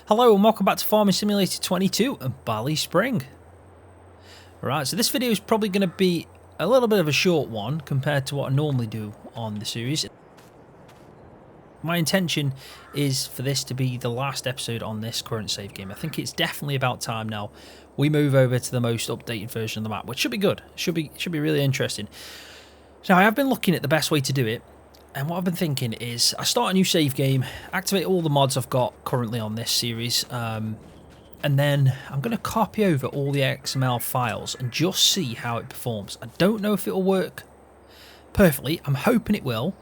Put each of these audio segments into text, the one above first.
Hello and welcome back to Farming Simulator 22 and ballyspring. Right, so this video is probably going to be a little bit of a short one compared to what I normally do on the series. My intention is for this to be the last episode on this current save game. I think it's definitely about time now we move over to the most updated version of the map, which should be good. Should be really interesting. Now, I have been looking at the best way to do it. And what I've been thinking is I start a new save game, activate all the mods I've got currently on this series, and then I'm going to copy over all the XML files and just see how it performs. I don't know if it'll work perfectly. I'm hoping it will,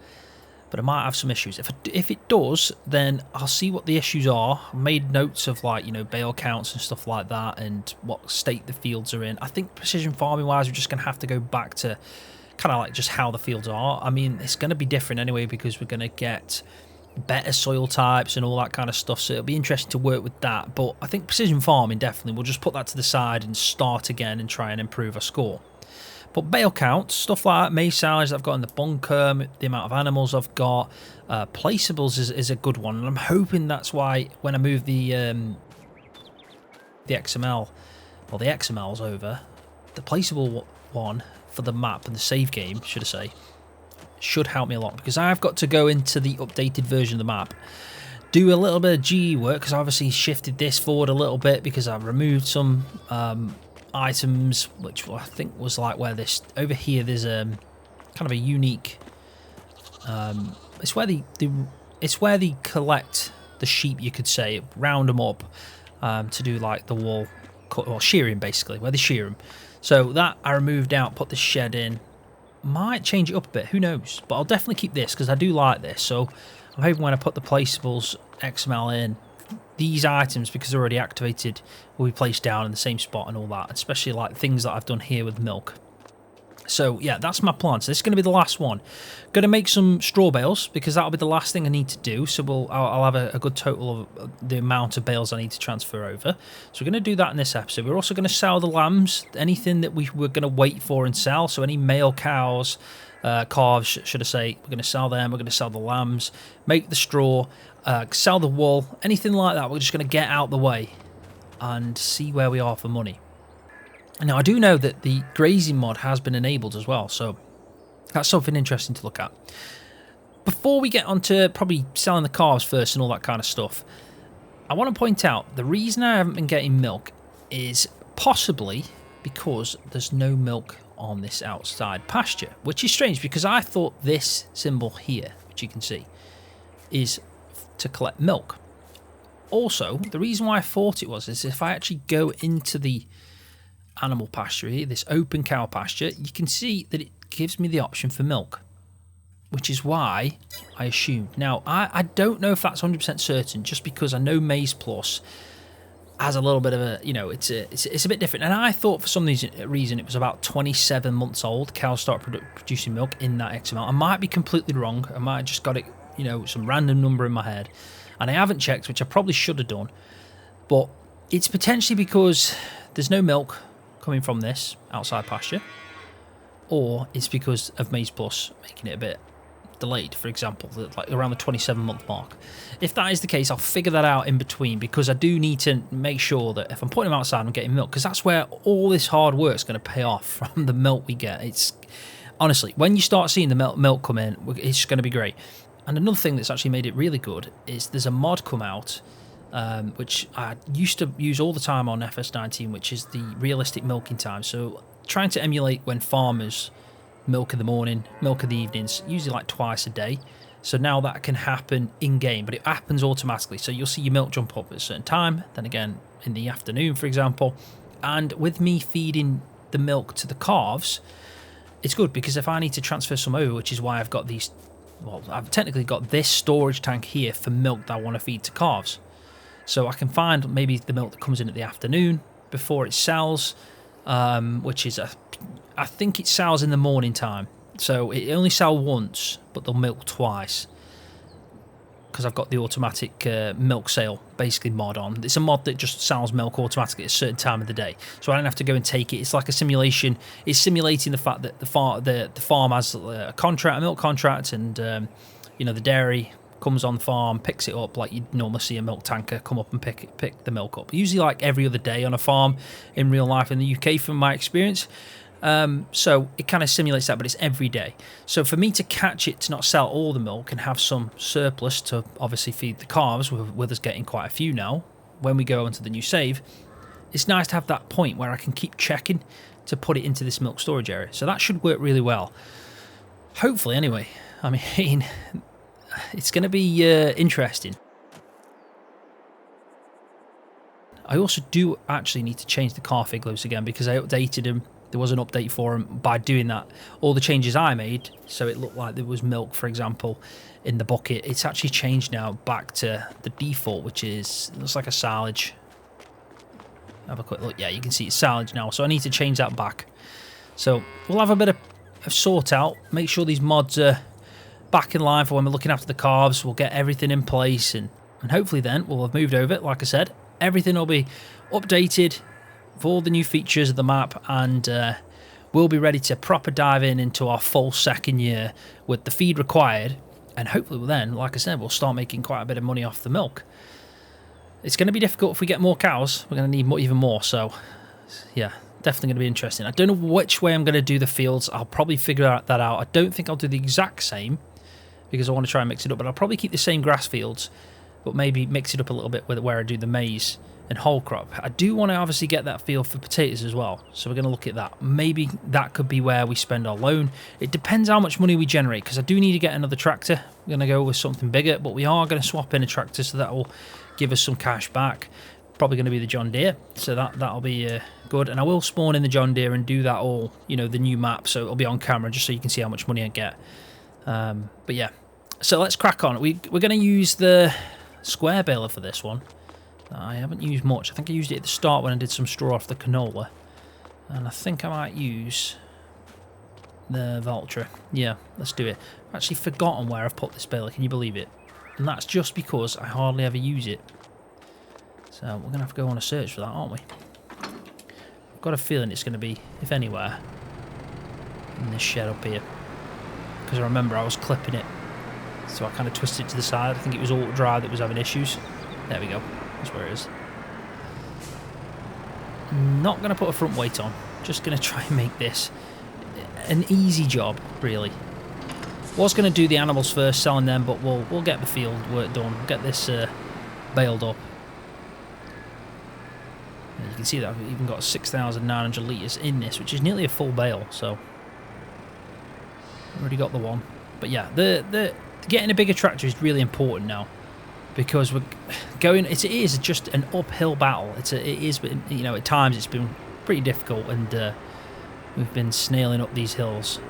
but I might have some issues. If it does, then I'll see what the issues are. I made notes of, like, you know, bale counts and stuff like that and what state the fields are in. I think precision farming wise, we're just going to have to go back to kind of like just how the fields are. I mean, it's going to be different anyway because we're going to get better soil types and all that kind of stuff, so it'll be interesting to work with that. But I think precision farming, definitely, we'll just put that to the side and start again and try and improve our score. But bale counts, stuff like that, maize size I've got in the bunker, the amount of animals I've got, placeables is a good one, and I'm hoping that's why when I move the XML, or the XMLs over, the placeable one for the map and the save game, should I say, should help me a lot, because I've got to go into the updated version of the map, do a little bit of GE work, because I obviously shifted this forward a little bit because I removed some items, which I think was like where this, over here there's kind of a unique, it's where they collect the sheep, you could say, round them up to do like the wool cut, or shearing basically, where they shear them. So that I removed out, put the shed in. Might change it up a bit, who knows? But I'll definitely keep this because I do like this. So I'm hoping when I put the placeables XML in, these items, because they're already activated, will be placed down in the same spot and all that, especially like things that I've done here with milk. So yeah, that's my plan. So this is going to be the last one. Going to make some straw bales because that'll be the last thing I need to do. So I'll have a good total of the amount of bales I need to transfer over. So we're going to do that in this episode. We're also going to sell the lambs, anything that we were going to wait for and sell. So any male cows, calves, should I say, we're going to sell them. We're going to sell the lambs, make the straw, sell the wool, anything like that. We're just going to get out the way and see where we are for money. Now, I do know that the grazing mod has been enabled as well, so that's something interesting to look at. Before we get on to probably selling the calves first and all that kind of stuff, I want to point out the reason I haven't been getting milk is possibly because there's no milk on this outside pasture, which is strange because I thought this symbol here, which you can see, is to collect milk. Also, the reason why I thought it was is if I actually go into the animal pasture here, this open cow pasture, you can see that it gives me the option for milk, which is why I assumed. Now, I don't know if that's 100% certain, just because I know Maize Plus has a little bit of a, you know, it's a bit different. And I thought for some reason it was about 27 months old, cows start producing milk in that XML. I might be completely wrong. I might have just got it, you know, some random number in my head. And I haven't checked, which I probably should have done. But it's potentially because there's no milk coming from this outside pasture, or it's because of Maize Plus making it a bit delayed, for example, like around the 27-month mark. If that is the case, I'll figure that out in between, because I do need to make sure that if I'm putting them outside, I'm getting milk, because that's where all this hard work is going to pay off from the milk we get. It's honestly, when you start seeing the milk come in, it's going to be great. And another thing that's actually made it really good is there's a mod come out, which I used to use all the time on FS22, which is the realistic milking time. So trying to emulate when farmers milk in the morning, milk in the evenings, usually like twice a day. So now that can happen in-game, but it happens automatically. So you'll see your milk jump up at a certain time, then again in the afternoon, for example. And with me feeding the milk to the calves, it's good because if I need to transfer some over, which is why I've got these, well, I've technically got this storage tank here for milk that I want to feed to calves. So I can find maybe the milk that comes in at the afternoon before it sells, which is, I think it sells in the morning time. So it only sells once, but they'll milk twice. Because I've got the automatic milk sale, basically, mod on. It's a mod that just sells milk automatically at a certain time of the day. So I don't have to go and take it. It's like a simulation. It's simulating the fact that the farm has a contract, a milk contract, and you know, the dairy comes on the farm, picks it up like you'd normally see a milk tanker come up and pick the milk up. Usually like every other day on a farm in real life in the UK from my experience. So it kind of simulates that, but it's every day. So for me to catch it, to not sell all the milk and have some surplus to obviously feed the calves, with us getting quite a few now, when we go onto the new save, it's nice to have that point where I can keep checking to put it into this milk storage area. So that should work really well. Hopefully, anyway. I mean, it's going to be interesting. I also do actually need to change the car fig loose again because I updated them. There was an update for them. By doing that, all the changes I made, so it looked like there was milk, for example, in the bucket. It's actually changed now back to the default, which is, looks like a silage. Have a quick look. Yeah, you can see it's silage now. So I need to change that back. So we'll have a bit of sort out. Make sure these mods are back in line for when we're looking after the calves. We'll get everything in place, and hopefully then we'll have moved over. Like I said, everything will be updated for all the new features of the map, and we'll be ready to proper dive into our full second year with the feed required, and hopefully then, like I said, we'll start making quite a bit of money off the milk. It's going to be difficult if we get more cows. We're going to need even more, so yeah, definitely going to be interesting. I don't know which way I'm going to do the fields. I'll probably figure that out. I don't think I'll do the exact same because I want to try and mix it up, but I'll probably keep the same grass fields, but maybe mix it up a little bit with where I do the maize and whole crop. I do want to obviously get that field for potatoes as well, so we're going to look at that. Maybe that could be where we spend our loan. It depends how much money we generate, because I do need to get another tractor. We're going to go with something bigger, but we are going to swap in a tractor, so that will give us some cash back. Probably going to be the John Deere, so that'll be good. And I will spawn in the John Deere and do that all, you know, the new map, so it'll be on camera just so you can see how much money I get. But yeah, so let's crack on. We're going to use the square baler for this one. I haven't used much. I think I used it at the start when I did some straw off the canola. And I think I might use the Valtra. Yeah, let's do it. I've actually forgotten where I've put this baler, can you believe it? And that's just because I hardly ever use it. So we're going to have to go on a search for that, aren't we? I've got a feeling it's going to be, if anywhere, in this shed up here. Because I remember I was clipping it. So I kind of twisted it to the side. I think it was Alt Drive that was having issues. There we go. That's where it is. Not going to put a front weight on. Just going to try and make this an easy job, really. Was going to do the animals first, selling them, but we'll get the field work done. Get this baled up. And you can see that I've even got 6,900 litres in this, which is nearly a full bale. So already got the one. But yeah, the getting a bigger tractor is really important now. Because we're going, it is just an uphill battle. It is, you know, at times it's been pretty difficult, and we've been snailing up these hills.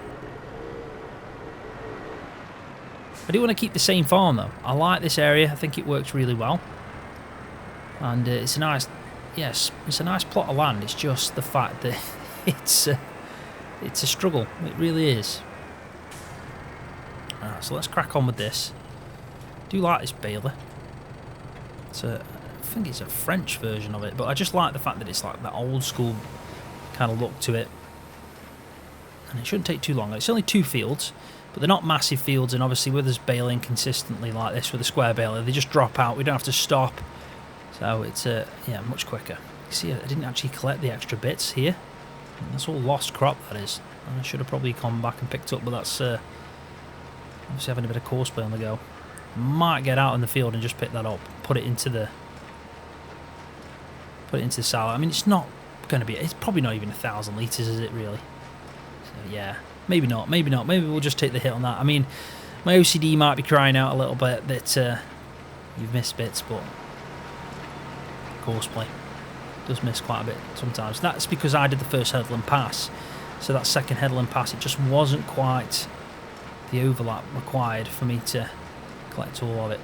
I do want to keep the same farm though. I like this area. I think it works really well, and it's a nice, yes, it's a nice plot of land. It's just the fact that it's a struggle. It really is. Alright, so let's crack on with this. I do like this baler. I think it's a French version of it, but I just like the fact that it's like that old school kind of look to it. And it shouldn't take too long. It's only 2 fields, but they're not massive fields, and obviously with us baling consistently like this with a square baler, they just drop out. We don't have to stop. So it's yeah, much quicker. You see, I didn't actually collect the extra bits here. And that's all lost crop, that is. And I should have probably come back and picked up, but that's obviously having a bit of course play on the go. Might get out in the field and just pick that up, put it into the silo. I mean, it's not going to be, it's probably not even 1,000 litres, is it really? So yeah, maybe not. Maybe not. Maybe we'll just take the hit on that. I mean, my OCD might be crying out a little bit that you've missed bits, but courseplay does miss quite a bit sometimes. That's because I did the first headland pass, so that second headland pass, it just wasn't quite the overlap required for me to collect all of it.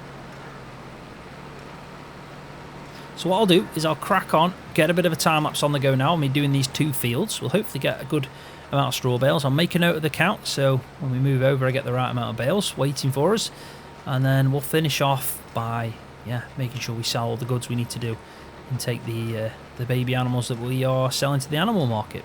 So what I'll do is I'll crack on, get a bit of a time lapse on the go now, me doing these 2 fields. We'll hopefully get a good amount of straw bales. I'll make a note of the count, so when we move over I get the right amount of bales waiting for us, and then we'll finish off by making sure we sell all the goods we need to do and take the baby animals that we are selling to the animal market.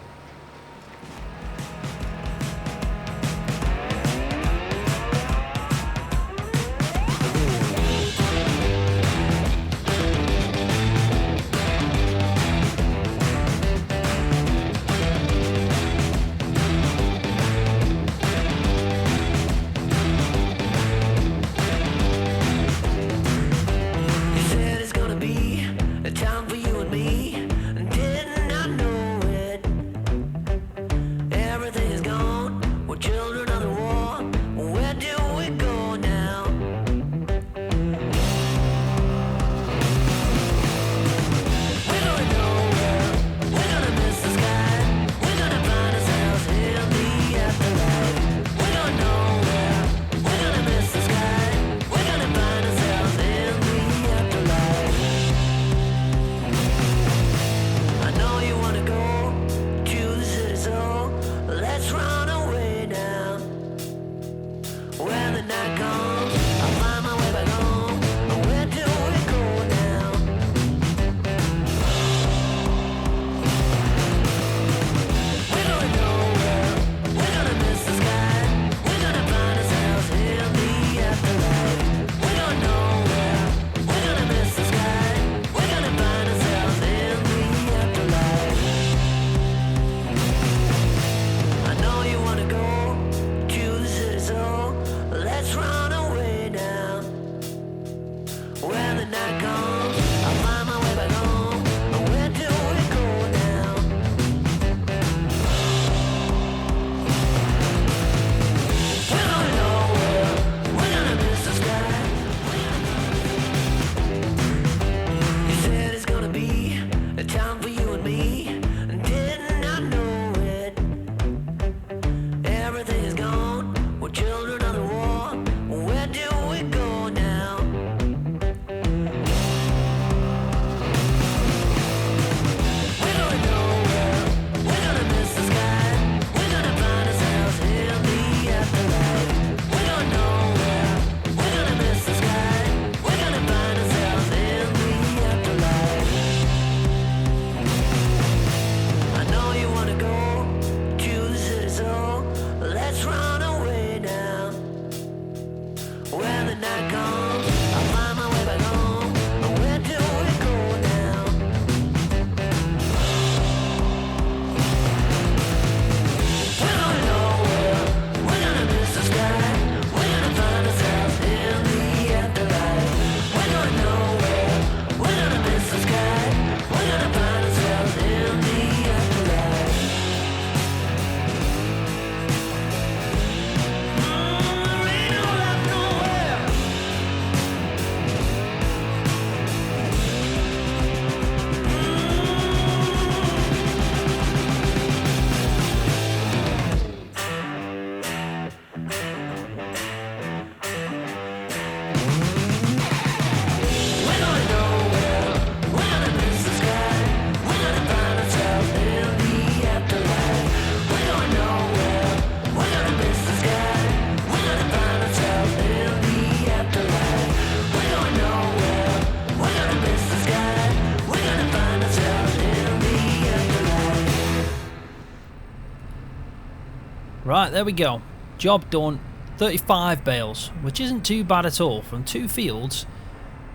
Right, there we go. Job done. 35 bales, which isn't too bad at all. From 2 fields,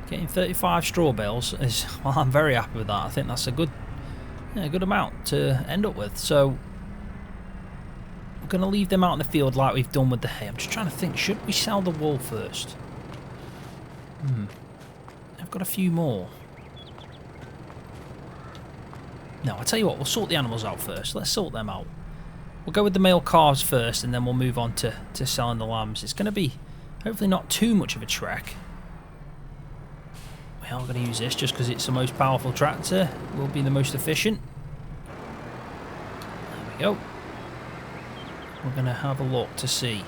getting 35 straw bales is, well, I'm very happy with that. I think that's a good amount to end up with. So we're going to leave them out in the field like we've done with the hay. I'm just trying to think, should we sell the wool first? I've got a few more. No, I'll tell you what, we'll sort the animals out first. Let's sort them out. we'll go with the male calves first, and then we'll move on to selling the lambs. It's going to be hopefully not too much of a trek. We are going to use this just because it's the most powerful tractor. Will be the most efficient. There we go. We're going to have a look to see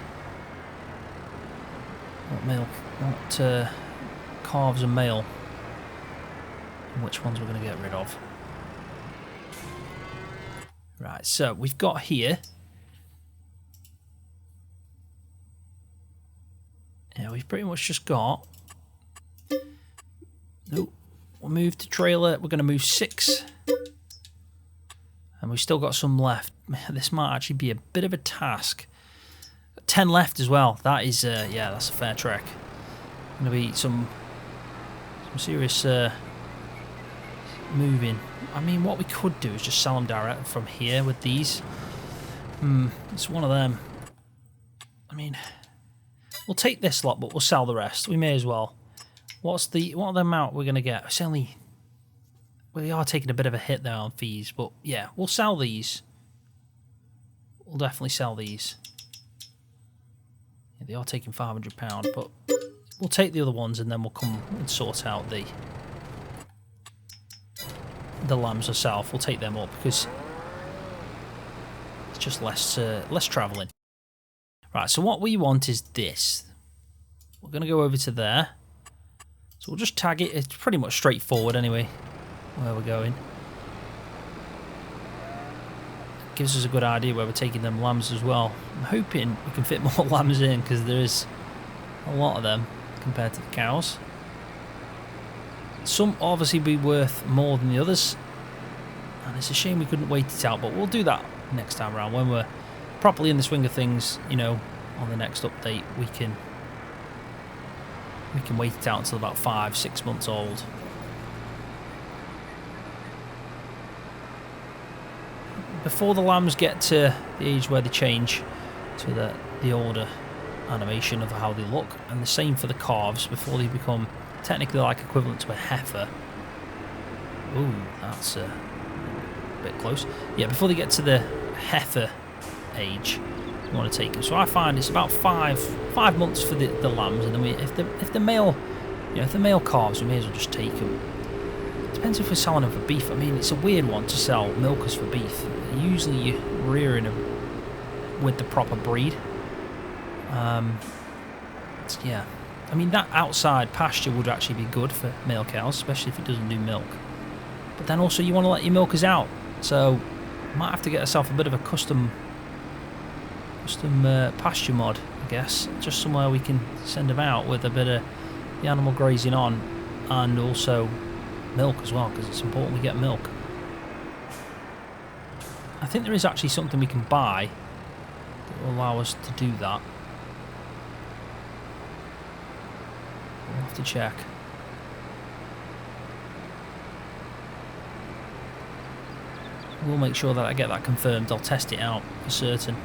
what calves are male and which ones we're going to get rid of. Right, so we've got here. Yeah, we've pretty much just got. Nope. We'll move to trailer. We're going to move 6. And we've still got some left. This might actually be a bit of a task. 10 left as well. That is, yeah, that's a fair trek. Going to be some serious moving. I mean, what we could do is just sell them direct from here with these. It's one of them. I mean, we'll take this lot, but we'll sell the rest. We may as well. What are the amount we're going to get? It's only... We are taking a bit of a hit there on fees, but yeah, we'll sell these. We'll definitely sell these. Yeah, they are taking £500, but we'll take the other ones and then we'll come and sort out the lambs ourselves. We'll take them up because it's just less travelling. Right, so what we want is this. We're going to go over to there. So we'll just tag it. It's pretty much straightforward anyway, where we're going. Gives us a good idea where we're taking them lambs as well. I'm hoping we can fit more lambs in because there is a lot of them compared to the cows. Some obviously be worth more than the others, and it's a shame we couldn't wait it out, but we'll do that next time around when we're properly in the swing of things. You know, on the next update we can wait it out until about 5-6 months old. Before the lambs get to the age where they change to the older animation of how they look, and the same for the calves before they become technically like equivalent to a heifer. Ooh, that's a bit close. Yeah, before they get to the heifer age, you want to take them. So I find it's about five months for the lambs, and then if the male, if the male calves, we may as well just take them. Depends if we're selling them for beef. I mean, it's a weird one to sell milkers for beef. Usually you're rearing them with the proper breed. Yeah, I mean that outside pasture would actually be good for male cows, especially if it doesn't do milk. But then also you want to let your milkers out, so might have to get yourself a bit of a custom pasture mod, I guess, just somewhere we can send them out with a bit of the animal grazing on, and also milk as well, because it's important we get milk. I think there is actually something we can buy that will allow us to do that. We'll have to check. We'll make sure that I get that confirmed. I'll test it out for certain.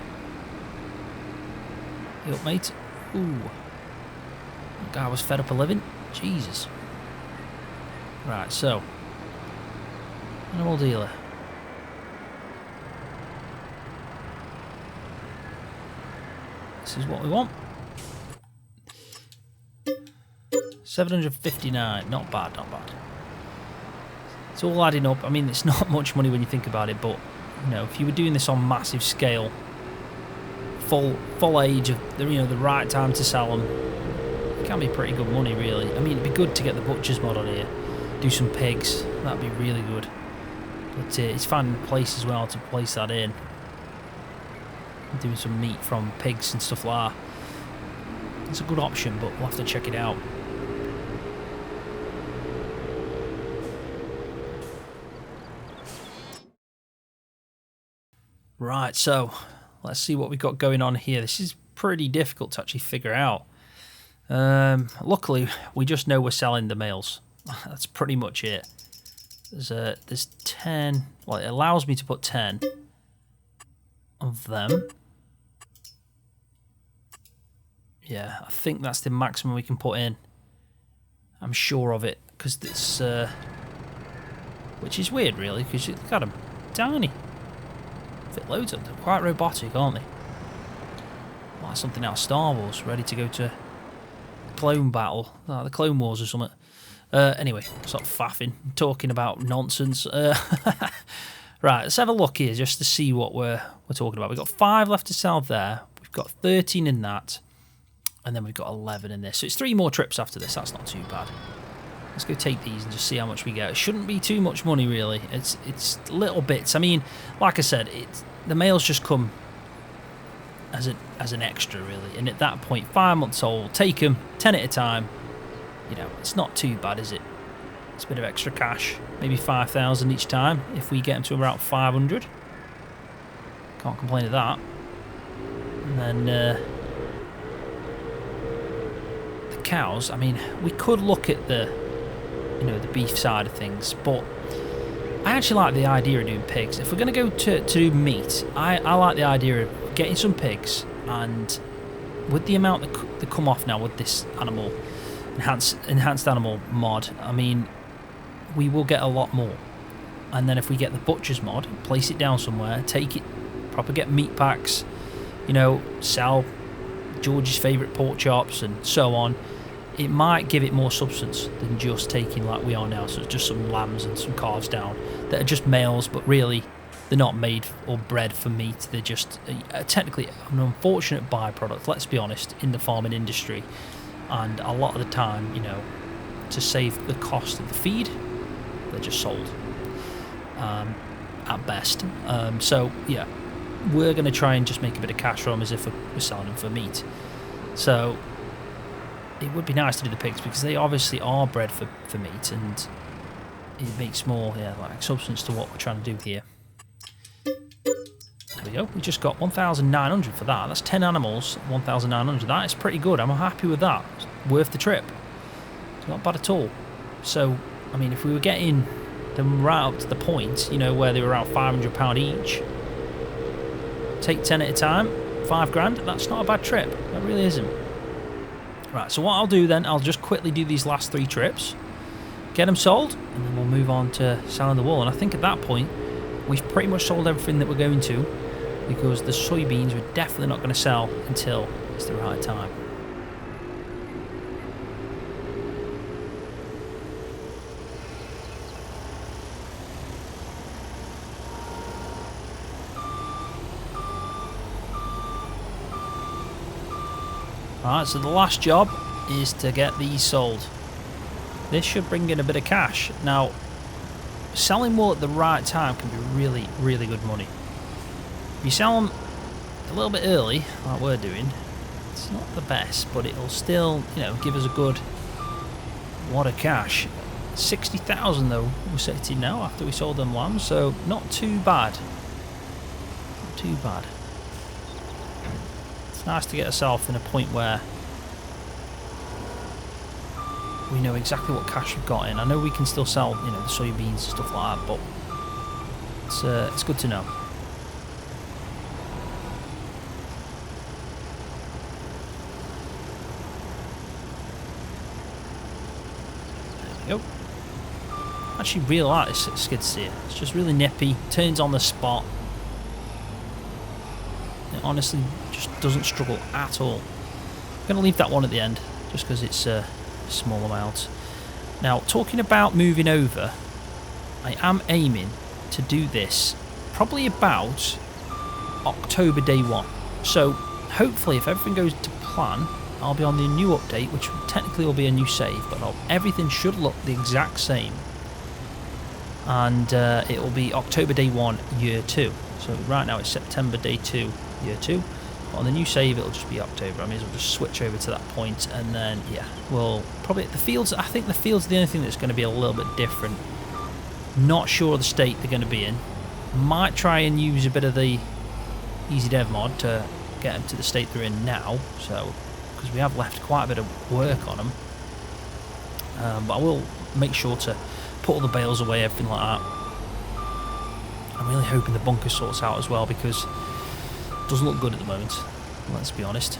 You up, mate? Ooh. That guy was fed up of living. Jesus. Right, so. Animal dealer. This is what we want. 759. Not bad, not bad. It's all adding up. I mean, it's not much money when you think about it, but if you were doing this on massive scale, full age of the right time to sell them, it can be pretty good money, really. I mean, it'd be good to get the butcher's mod on here, do some pigs. That'd be really good. But it's finding a place as well to place that in. Doing some meat from pigs and stuff like that. It's a good option, but we'll have to check it out. Right, so let's see what we've got going on here. This is pretty difficult to actually figure out. Luckily, we just know we're selling the males. That's pretty much it. There's 10. Well, it allows me to put 10 of them. Yeah, I think that's the maximum we can put in. I'm sure of it, because it's which is weird, really, because look at them, tiny. Fit loads of them. They're quite robotic, aren't they? Like something out of Star Wars, ready to go to clone battle, like the Clone Wars or something. Anyway, stop faffing, talking about nonsense. Right, let's have a look here just to see what we're talking about. We've got 5 left to sell there. We've got 13 in that, and then we've got 11 in this. So it's 3 more trips after this. That's not too bad. Let's go take these and just see how much we get. It shouldn't be too much money, really. It's little bits. I mean, like I said, the mails just come as an extra, really. And at that point, 5 months old, take them 10 at a time. You know, it's not too bad, is it? It's a bit of extra cash, maybe 5,000 each time if we get them to about 500. Can't complain of that. And then the cows. I mean, we could look at the beef side of things, but I actually like the idea of doing pigs. If we're going to go to do meat, I like the idea of getting some pigs, and with the amount that come off now with this animal enhanced animal mod, I mean, we will get a lot more. And then if we get the butcher's mod, place it down somewhere, take it, proper get meat packs, you know, sell George's favourite pork chops and so on, it might give it more substance than just taking like we are now. So it's just some lambs and some calves down that are just males, but really they're not made or bred for meat. They're just technically an unfortunate byproduct, let's be honest, in the farming industry. And a lot of the time, you know, to save the cost of the feed, they're just sold at best. So yeah, we're going to try and just make a bit of cash from them as if we're selling them for meat. So it would be nice to do the pigs because they obviously are bred for meat, and it makes more like substance to what we're trying to do here. There we go. We just got 1,900 for that. That's 10 animals, 1,900. That is pretty good. I'm happy with that. It's worth the trip. It's not bad at all. So, I mean, if we were getting them right up to the point, you know, where they were around £500 each, take 10 at a time, 5 grand, that's not a bad trip. That really isn't. Right, so what I'll do then, I'll just quickly do these last 3 trips, get them sold, and then we'll move on to selling the wool. And I think at that point, we've pretty much sold everything that we're going to, because the soybeans we're definitely not going to sell until it's the right time. Alright, so the last job is to get these sold. This should bring in a bit of cash. Now, selling wool at the right time can be really, really good money. If you sell them a little bit early, like we're doing, it's not the best, but it'll still, you know, give us a good wad of cash. 60,000 though we're sitting now after we sold them lambs, so not too bad. Not too bad. It's nice to get ourselves in a point where we know exactly what cash we've got in. I know we can still sell, you know, the soybeans and stuff like that, but it's good to know. There we go. I actually really like this skid steer. It's just really nippy, turns on the spot. It honestly just doesn't struggle at all. I'm going to leave that one at the end just because it's a small amount. Now, talking about moving over, I am aiming to do this probably about October day 1. So hopefully if everything goes to plan, I'll be on the new update, which technically will be a new save, but everything should look the exact same. And it will be October day 1 year 2. So right now it's September day 2 year 2. But on the new save it'll just be October. I may as well just switch over to that point, and then yeah, we'll probably the fields. I think the fields are the only thing that's going to be a little bit different. Not sure of the state they're going to be in. Might try and use a bit of the easy dev mod to get them to the state they're in now. So because we have left quite a bit of work on them, but I will make sure to put all the bales away, everything like that. I'm really hoping the bunker sorts out as well, because it doesn't look good at the moment, let's be honest.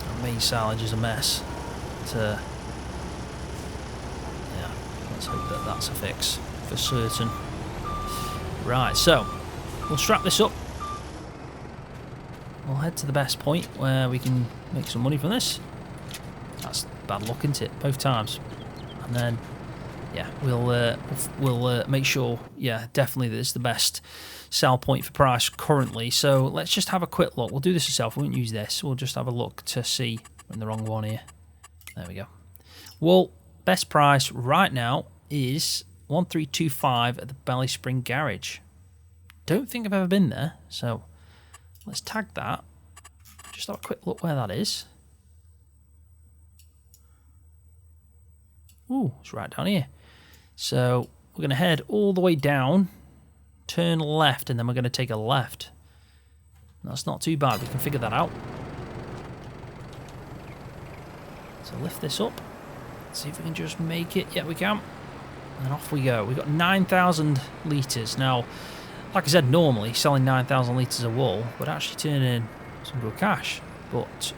Our main silage is a mess. But, yeah, let's hope that that's a fix for certain. Right, so we'll strap this up. We'll head to the best point where we can make some money from this. That's bad luck, isn't it? Both times. And then, yeah, we'll make sure, yeah, definitely that it's the best sell point for price currently. So let's just have a quick look. We'll do this ourselves. We won't use this. We'll just have a look to see. We're in the wrong one here. There we go. Well, best price right now is 1325 at the Ballyspring Garage. Don't think I've ever been there, so let's tag that. Just have a quick look where that is. Ooh, it's right down here. So we're going to head all the way down, turn left, and then we're going to take a left. That's not too bad. We can figure that out. So lift this up. See if we can just make it. Yeah, we can. And off we go. We've got 9,000 litres. Now, like I said, normally selling 9,000 litres of wool would actually turn in some good cash. But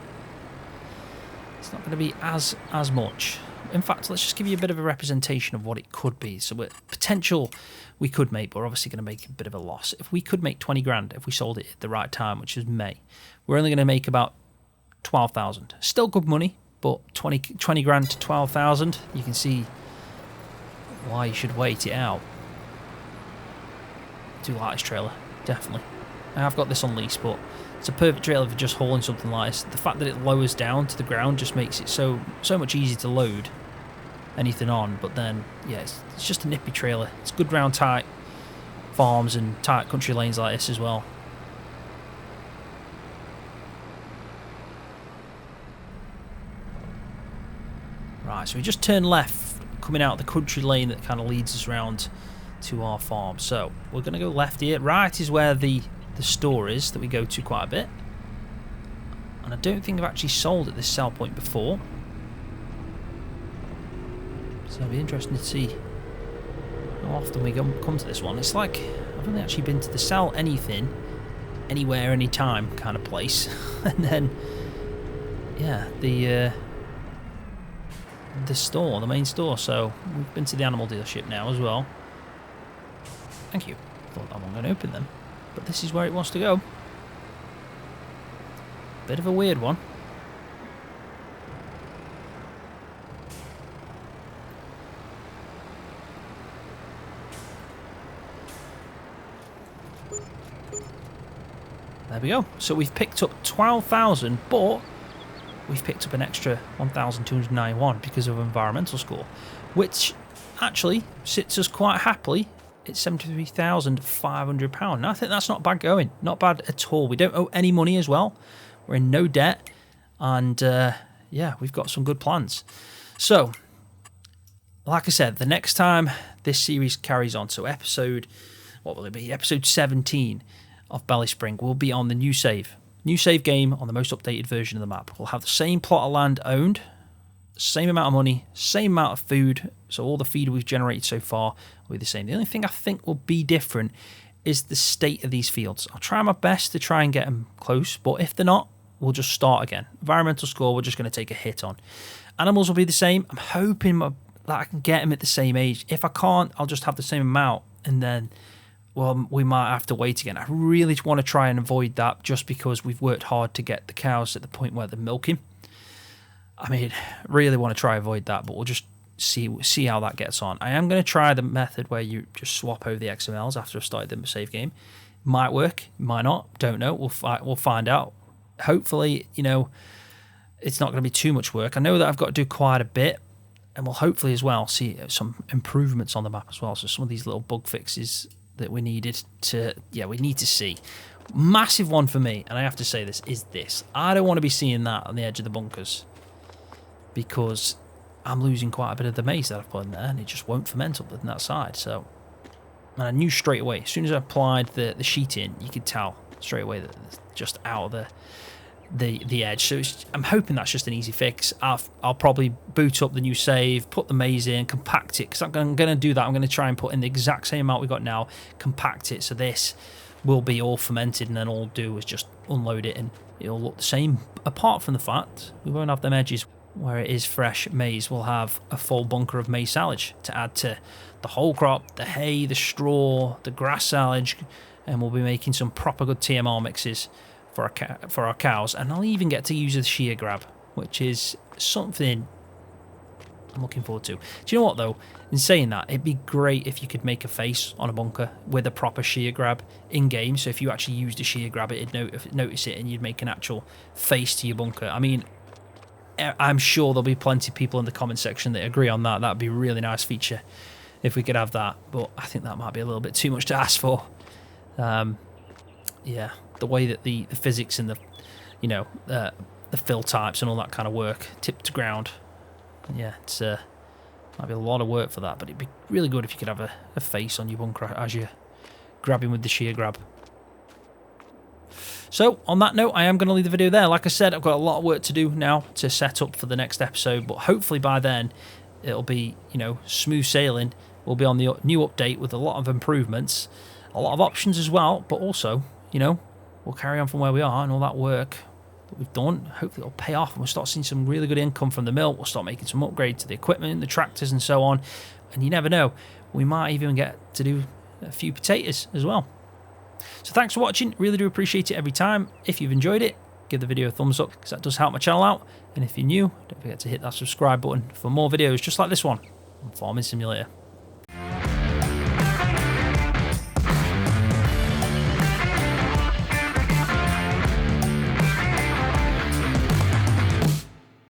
it's not going to be as much. In fact, let's just give you a bit of a representation of what it could be. So potential we could make, but we're obviously going to make a bit of a loss. If we could make 20 grand if we sold it at the right time, which is May, we're only going to make about 12,000. Still good money. But 20 grand to 12,000, you can see why you should wait it out. Do like this trailer, definitely. I've got this on lease, but it's a perfect trailer for just hauling something like this. The fact that it lowers down to the ground just makes it so much easier to load anything on. But then, yeah, it's just a nippy trailer. It's good round tight farms and tight country lanes like this as well. Right, so we just turn left, coming out the country lane that kind of leads us around to our farm. So we're going to go left here. Right is where the store is that we go to quite a bit. And I don't think I've actually sold at this sell point before. So it'll be interesting to see how often we come to this one. It's like I've only actually been to the sell anything, anywhere, anytime kind of place. And then, yeah, the store, the main store. So we've been to the animal dealership now as well. Thank you. Thought that one going to open them, but this is where it wants to go. Bit of a weird one. There we go. So we've picked up 12,000, but we've picked up an extra 1,291 because of environmental score, which actually sits us quite happily. It's £73,500. Now I think that's not bad going. Not bad at all. We don't owe any money as well. We're in no debt. And yeah, we've got some good plans. So, like I said, the next time this series carries on, so what will it be? Episode 17 of Ballyspring will be on the new save. New save game on the most updated version of the map. We'll have the same plot of land owned, same amount of money, same amount of food. So all the feed we've generated so far will be the same. The only thing I think will be different is the state of these fields. I'll try my best to try and get them close, but if they're not, we'll just start again. Environmental score, we're just going to take a hit on. Animals will be the same. I'm hoping that I can get them at the same age. If I can't, I'll just have the same amount, and then, well, we might have to wait again. I really want to try and avoid that just because we've worked hard to get the cows at the point where they're milking. I mean, really want to try and avoid that, but we'll just see how that gets on. I am going to try the method where you just swap over the XMLs after I've started the save game. Might work, might not, don't know. We'll find out. Hopefully, you know, it's not going to be too much work. I know that I've got to do quite a bit, and we'll hopefully as well see some improvements on the map as well. So some of these little bug fixes that we need to see. Massive one for me, and I have to say this, is this. I don't want to be seeing that on the edge of the bunkers because I'm losing quite a bit of the maize that I've put in there, and it just won't ferment up on that side. So, and I knew straight away, as soon as I applied the sheet in, you could tell straight away that it's just out of the edge. So I'm hoping that's just an easy fix. I'll probably boot up the new save, put the maize in, compact it, because I'm going to do that. I'm going to try and put in the exact same amount we got now, compact it, so this will be all fermented, and then all I'll do is just unload it and it'll look the same, apart from the fact we won't have them edges where it is fresh maize. We'll have a full bunker of maize silage to add to the whole crop, the hay, the straw, the grass silage, and we'll be making some proper good TMR mixes for our cows, and I'll even get to use the shear grab, which is something I'm looking forward to. Do you know what though? In saying that, it'd be great if you could make a face on a bunker with a proper shear grab in game. So if you actually used a shear grab, it'd notice it, and you'd make an actual face to your bunker. I mean, I'm sure there'll be plenty of people in the comment section that agree on that. That'd be a really nice feature if we could have that. But I think that might be a little bit too much to ask for. Yeah, the way that the physics and the, you know, the fill types and all that kind of work, tip to ground. Yeah, it's might be a lot of work for that, but it'd be really good if you could have a face on your bunker as you're grabbing with the shear grab. So, on that note, I am going to leave the video there. Like I said, I've got a lot of work to do now to set up for the next episode, but hopefully by then it'll be, you know, smooth sailing. We'll be on the new update with a lot of improvements, a lot of options as well, but also, you know, we'll carry on from where we are, and all that work that we've done, hopefully it'll pay off and we'll start seeing some really good income from the mill. We'll start making some upgrades to the equipment, the tractors and so on, and you never know, we might even get to do a few potatoes as well. So thanks for watching, really do appreciate it every time. If you've enjoyed it, give the video a thumbs up because that does help my channel out, and if you're new, don't forget to hit that subscribe button for more videos just like this one on Farming Simulator.